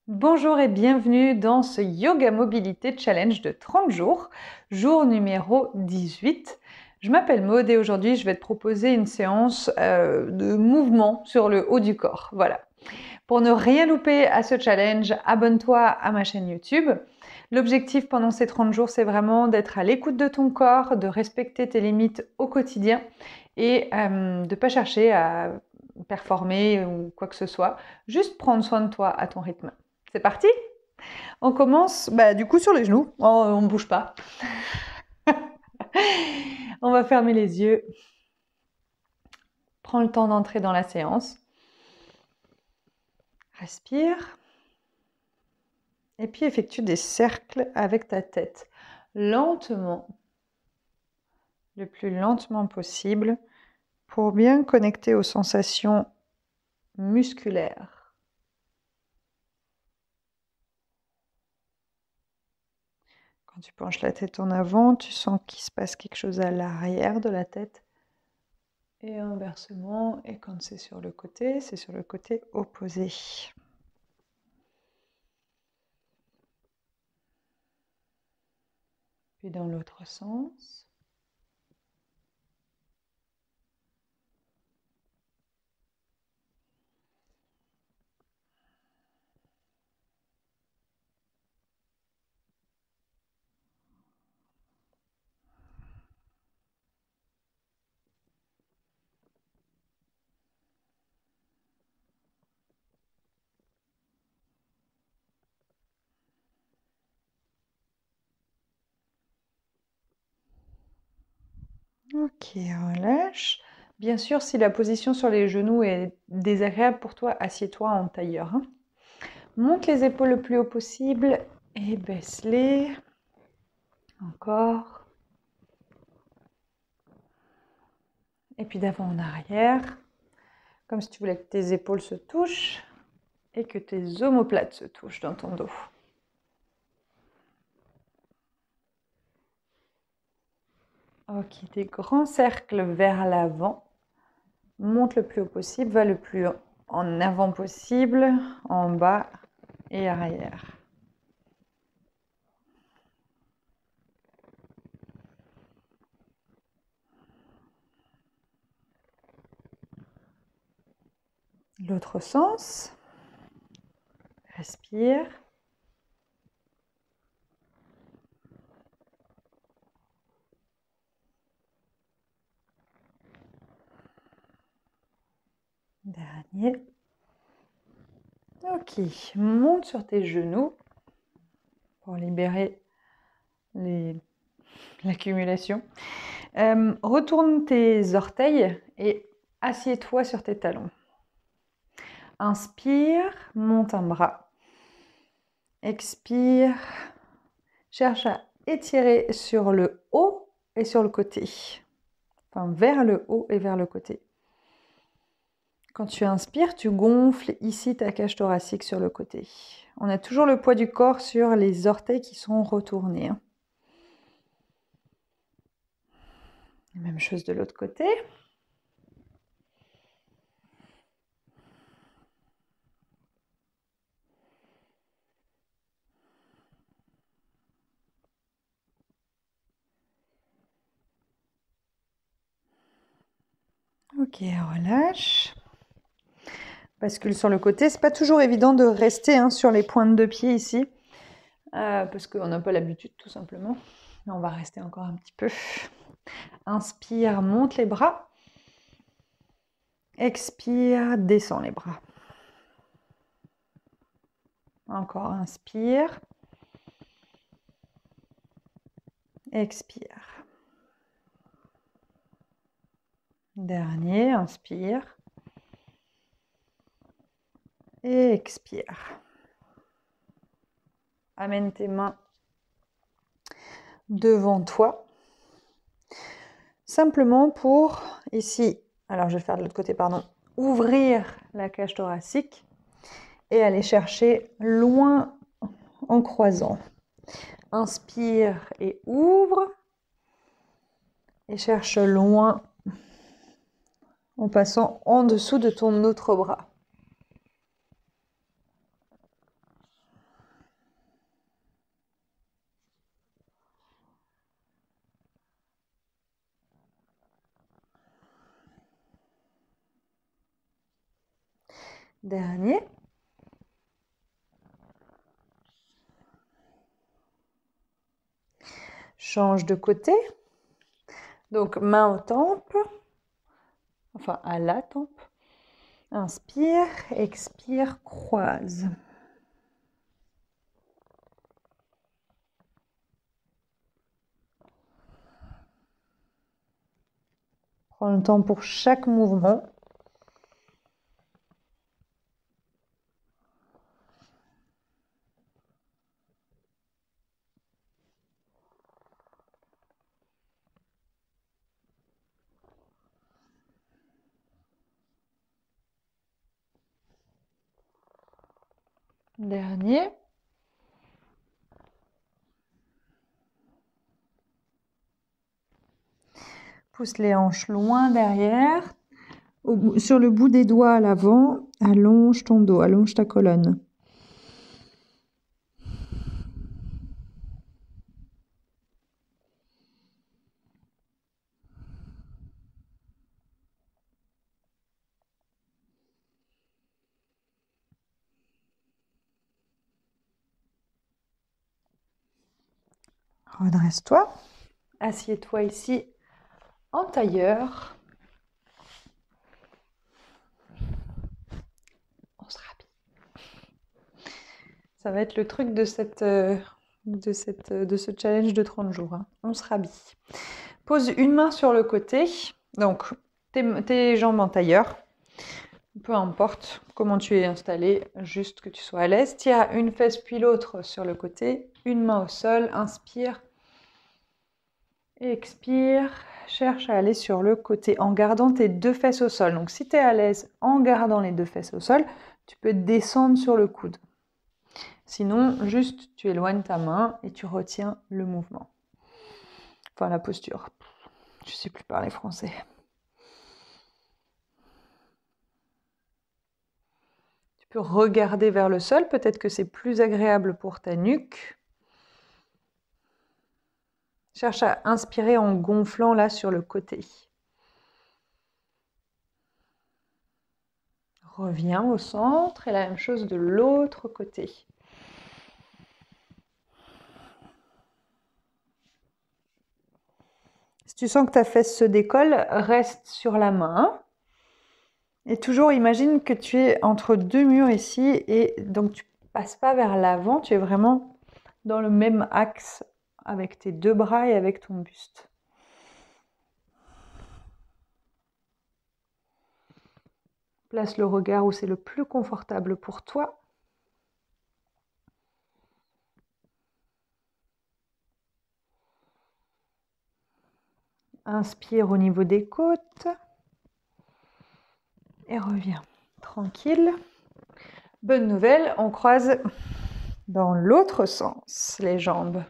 Bonjour et bienvenue dans ce Yoga Mobilité Challenge de 30 jours, jour numéro 18. Je m'appelle Maude et aujourd'hui je vais te proposer une séance de mouvement sur le haut du corps. Voilà. Pour ne rien louper à ce challenge, abonne-toi à ma chaîne YouTube. L'objectif pendant ces 30 jours, c'est vraiment d'être à l'écoute de ton corps, de respecter tes limites au quotidien et de ne pas chercher à performer ou quoi que ce soit. Juste prendre soin de toi à ton rythme. C'est parti? On commence du coup sur les genoux. Oh, on ne bouge pas. On va fermer les yeux. Prends le temps d'entrer dans la séance. Respire. Et puis effectue des cercles avec ta tête. Lentement. Le plus lentement possible pour bien connecter aux sensations musculaires. Quand tu penches la tête en avant, tu sens qu'il se passe quelque chose à l'arrière de la tête. Et inversement, et quand c'est sur le côté opposé. Puis dans l'autre sens. Ok, relâche. Bien sûr, si la position sur les genoux est désagréable pour toi, assieds-toi en tailleur. Monte les épaules le plus haut possible et baisse-les. Encore. Et puis d'avant en arrière, comme si tu voulais que tes épaules se touchent et que tes omoplates se touchent dans ton dos. Ok, des grands cercles vers l'avant. Monte le plus haut possible, va le plus en avant possible, en bas et arrière. L'autre sens. Respire. Dernier. Ok, monte sur tes genoux pour libérer l'accumulation. Retourne tes orteils et assieds-toi sur tes talons. Inspire, monte un bras. Expire, cherche à étirer sur le haut et sur le côté. Enfin, vers le haut et vers le côté. Quand tu inspires, tu gonfles ici ta cage thoracique sur le côté. On a toujours le poids du corps sur les orteils qui sont retournés. Même chose de l'autre côté. Ok, relâche. Bascule sur le côté. C'est pas toujours évident de rester sur les pointes de pied ici. Parce qu'on n'a pas l'habitude tout simplement. Mais on va rester encore un petit peu. Inspire, monte les bras. Expire, descends les bras. Encore, inspire. Expire. Dernier, inspire. Et expire. Amène tes mains devant toi. Simplement pour, ici, alors je vais faire de l'autre côté, pardon, ouvrir la cage thoracique et aller chercher loin en croisant. Inspire et ouvre. Et cherche loin en passant en dessous de ton autre bras. Dernier. Change de côté. Donc, main aux tempes. Enfin, à la tempe. Inspire, expire, croise. Prends le temps pour chaque mouvement. Dernier. Pousse les hanches loin derrière. Sur le bout des doigts à l'avant, allonge ton dos, allonge ta colonne. Redresse-toi. Assieds-toi ici en tailleur. On se rhabille. Ça va être le truc de ce challenge de 30 jours. Hein. On se rhabille. Pose une main sur le côté. Donc, tes jambes en tailleur. Peu importe comment tu es installé, juste que tu sois à l'aise. Tire une fesse puis l'autre sur le côté. Une main au sol. Inspire. Expire. Cherche à aller sur le côté en gardant tes deux fesses au sol. Donc, si tu es à l'aise en gardant les deux fesses au sol, tu peux descendre sur le coude. Sinon, juste tu éloignes ta main et tu retiens le mouvement. Enfin, la posture. Je ne sais plus parler français. Tu peux regarder vers le sol. Peut-être que c'est plus agréable pour ta nuque. Cherche à inspirer en gonflant là sur le côté. Reviens au centre et la même chose de l'autre côté. Si tu sens que ta fesse se décolle, reste sur la main. Et toujours imagine que tu es entre deux murs ici et donc tu passes pas vers l'avant, tu es vraiment dans le même axe avec tes deux bras et avec ton buste. Place le regard où c'est le plus confortable pour toi. Inspire au niveau des côtes. Et reviens. Tranquille. Bonne nouvelle, on croise dans l'autre sens les jambes.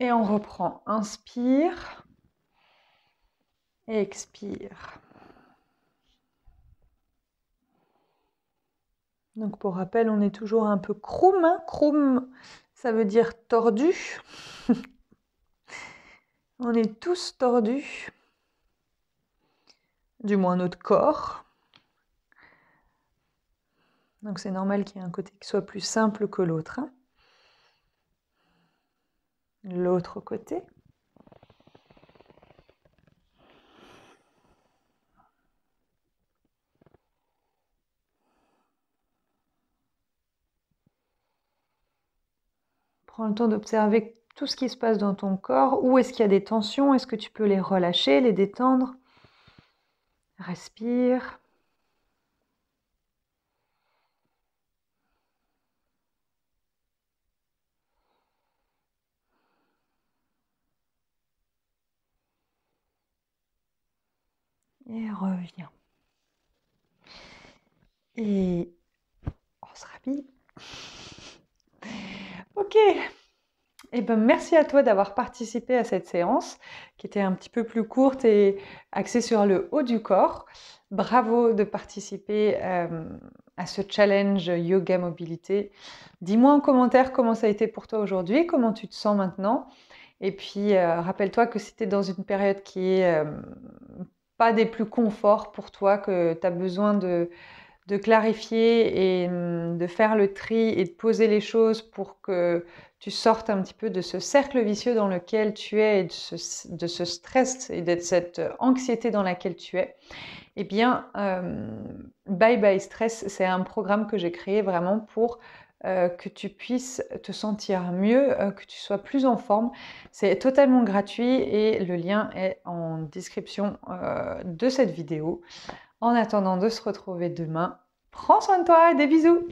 Et on reprend. Inspire. Et expire. Donc pour rappel, on est toujours un peu kroum. Hein. Kroum, ça veut dire tordu. On est tous tordus. Du moins notre corps. Donc c'est normal qu'il y ait un côté qui soit plus simple que l'autre. Hein. L'autre côté. Prends le temps d'observer tout ce qui se passe dans ton corps. Où est-ce qu'il y a des tensions? Est-ce que tu peux les relâcher, les détendre? Respire. Et reviens. Et on se rhabille. Ok. Eh ben, merci à toi d'avoir participé à cette séance qui était un petit peu plus courte et axée sur le haut du corps. Bravo de participer à ce challenge yoga mobilité. Dis-moi en commentaire comment ça a été pour toi aujourd'hui, comment tu te sens maintenant. Et puis rappelle-toi que si tu es dans une période qui est pas des plus conforts pour toi, que tu as besoin de de clarifier et de faire le tri et de poser les choses pour que tu sortes un petit peu de ce cercle vicieux dans lequel tu es et de ce stress et de cette anxiété dans laquelle tu es, eh bien, Bye Bye Stress, c'est un programme que j'ai créé vraiment pour que tu puisses te sentir mieux, que tu sois plus en forme. C'est totalement gratuit et le lien est en description de cette vidéo. En attendant de se retrouver demain, prends soin de toi, des bisous!